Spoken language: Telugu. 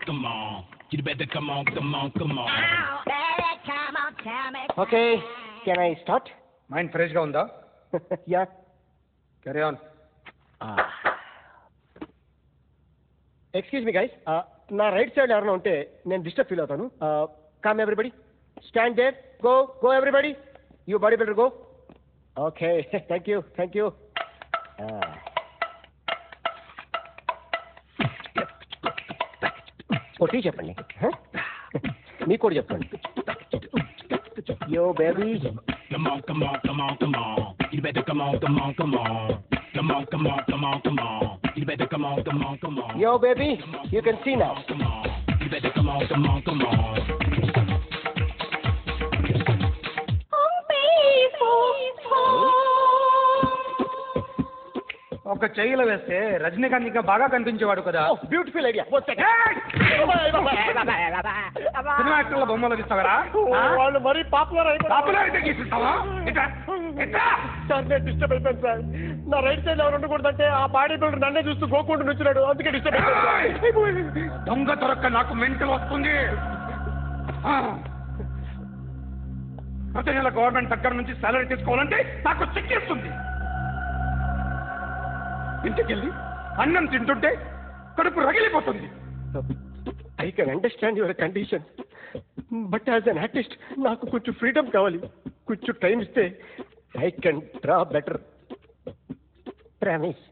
come on. You better come on, come on, come on. Okay, can I start? Mind ఫ్రెష్గా ఉందా? Yeah. Carry on. Excuse me guys, నా రైట్ సైడ్ ఎవరైనా ఉంటే నేను డిస్టర్బ్ ఫీల్ అవుతాను. Come everybody, stand there, go go everybody, you body builder go. Okay, thank you thank you. కొట్టి చెప్పండి, మీకు కూడా చెప్పండి. Yo, baby. Come on, come on, come on, come on. You better come on, come on, come on. Come on, come on, come on, come on. You better come on, come on, come on. Yo, baby, you can see now. Come on, you better come on, come on, come on. ఒక చెయ్యిలో వేస్తే రజనీకాంత్ ఇంకా బాగా కనిపించేవాడు కదా. Beautiful idea. సినిమా యాక్టర్ల బొమ్మలు ఇస్తావరా? వాళ్ళు మరీ పాపులర్ పాపులారిటీ గీసిస్తావా? సార్, నేను డిస్టర్బ్ అయిపోయాను సార్. నా రైట్ సైడ్ ఎవరు ఉండకూడదంటే ఆ బాడీ బిల్డర్ నన్నే చూస్తూ గోకుంటూ నుంచున్నాడు, అందుకే డిస్టర్బ్ అయిపోయాను. దొంగ దొరక్క నాకు మెంటల్ వస్తుంది. ప్రతి నెల గవర్నమెంట్ దగ్గర నుంచి సాలరీ తీసుకోవాలంటే నాకు చెక్కేస్తుంది. ఇంటికెళ్ళి అన్నం తింటుంటే కడుపు రగిలిపోతుంది. I can understand your condition, but as an artist నాకు కొంచెం ఫ్రీడమ్ కావాలి. కొంచెం టైం ఇస్తే I can draw better. Promise.